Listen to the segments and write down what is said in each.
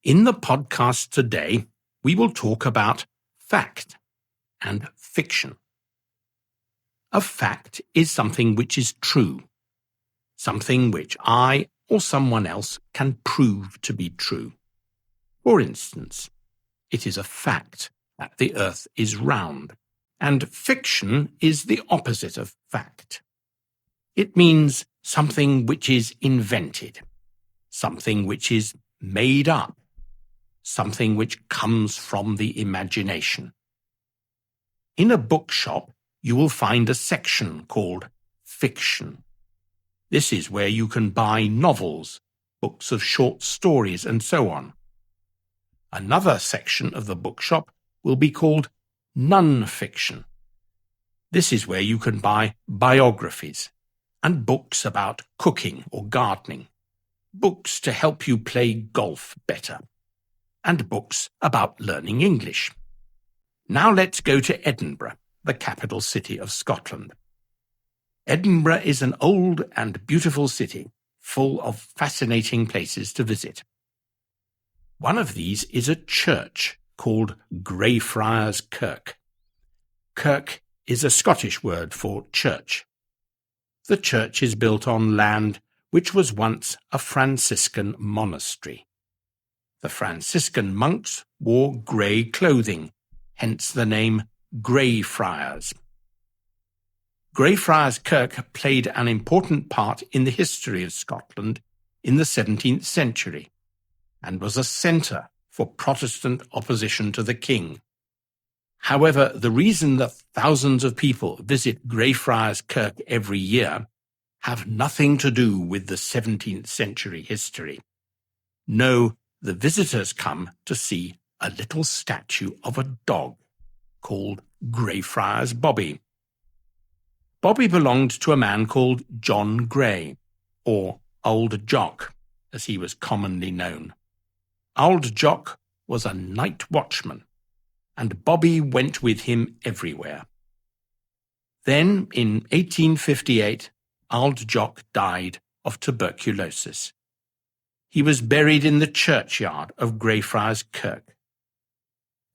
In the podcast today, we will talk about fact and fiction. A fact is something which is true, something which I or someone else can prove to be true. For instance, it is a fact that the earth is round, and fiction is the opposite of fact. It means something which is invented, something which is made up, something which comes from the imagination. In a bookshop, you will find a section called fiction. This is where you can buy novels, books of short stories, and so on. Another section of the bookshop will be called non-fiction. This is where you can buy biographies and books about cooking or gardening, books to help you play golf better, and books about learning English. Now let's go to Edinburgh, the capital city of Scotland. Edinburgh is an old and beautiful city, full of fascinating places to visit. One of these is a church called Greyfriars Kirk. Kirk is a Scottish word for church. The church is built on land which was once a Franciscan monastery. The Franciscan monks wore grey clothing, hence the name Greyfriars. Greyfriars Kirk played an important part in the history of Scotland in the 17th century and was a centre for Protestant opposition to the king. However, the reason that thousands of people visit Greyfriars Kirk every year have nothing to do with the 17th century history. No, the visitors come to see a little statue of a dog called Greyfriars Bobby. Bobby belonged to a man called John Grey, or Old Jock, as he was commonly known. Old Jock was a night watchman, and Bobby went with him everywhere. Then, in 1858, Old Jock died of tuberculosis. He was buried in the churchyard of Greyfriars Kirk.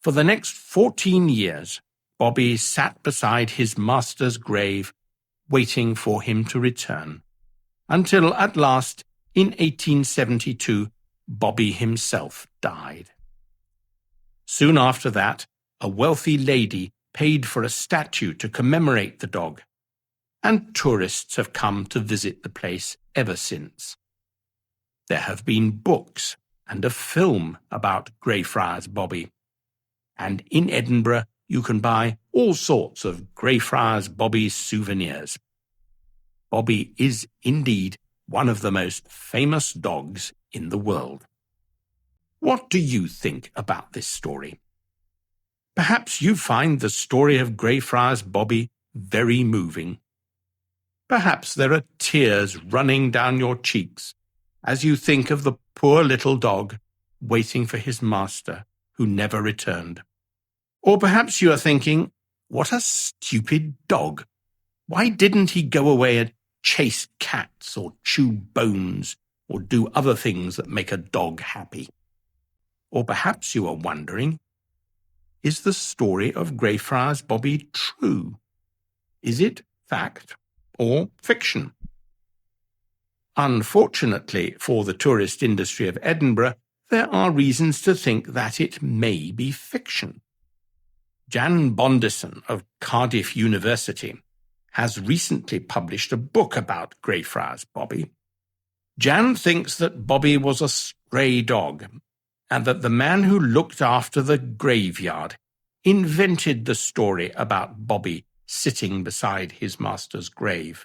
For the next 14 years, Bobby sat beside his master's grave, waiting for him to return, until at last, in 1872, Bobby himself died. Soon after that, a wealthy lady paid for a statue to commemorate the dog, and tourists have come to visit the place ever since. There have been books and a film about Greyfriars Bobby, and in Edinburgh you can buy all sorts of Greyfriars Bobby souvenirs. Bobby is indeed one of the most famous dogs in the world. What do you think about this story? Perhaps you find the story of Greyfriars Bobby very moving. Perhaps there are tears running down your cheeks as you think of the poor little dog waiting for his master who never returned. Or perhaps you are thinking, what a stupid dog. Why didn't he go away and chase cats or chew bones or do other things that make a dog happy? Or perhaps you are wondering, is the story of Greyfriars Bobby true? Is it fact or fiction? Unfortunately for the tourist industry of Edinburgh, there are reasons to think that it may be fiction. Jan Bondison of Cardiff University has recently published a book about Greyfriars Bobby. Jan thinks that Bobby was a stray dog, and that the man who looked after the graveyard invented the story about Bobby sitting beside his master's grave.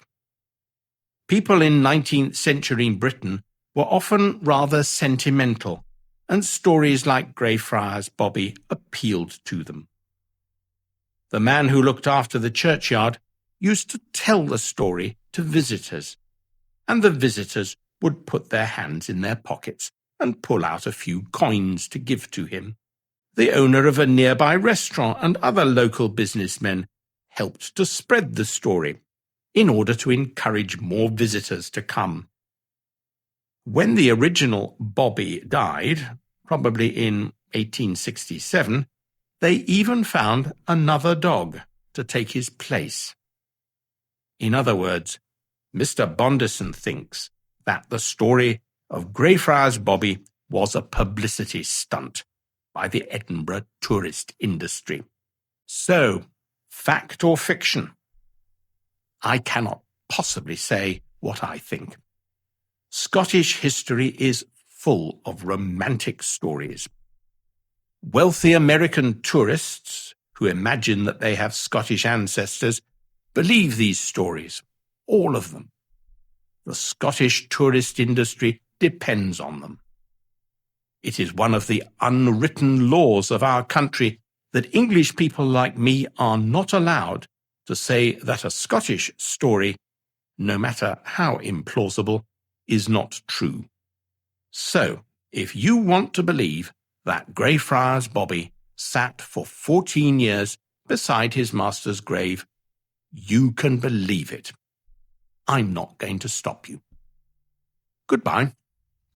People in 19th century Britain were often rather sentimental, and stories like Greyfriars Bobby appealed to them. The man who looked after the churchyard used to tell the story to visitors, and the visitors would put their hands in their pockets and pull out a few coins to give to him. The owner of a nearby restaurant and other local businessmen helped to spread the story in order to encourage more visitors to come. When the original Bobby died, probably in 1867, they even found another dog to take his place. In other words, Mr. Bondison thinks that the story of Greyfriars Bobby was a publicity stunt by the Edinburgh tourist industry. So, fact or fiction? I cannot possibly say what I think. Scottish history is full of romantic stories. Wealthy American tourists who imagine that they have Scottish ancestors believe these stories, all of them. The Scottish tourist industry depends on them. It is one of the unwritten laws of our country that English people like me are not allowed to say that a Scottish story, no matter how implausible, is not true. So, if you want to believe that Greyfriars Bobby sat for 14 years beside his master's grave, you can believe it. I'm not going to stop you. Goodbye.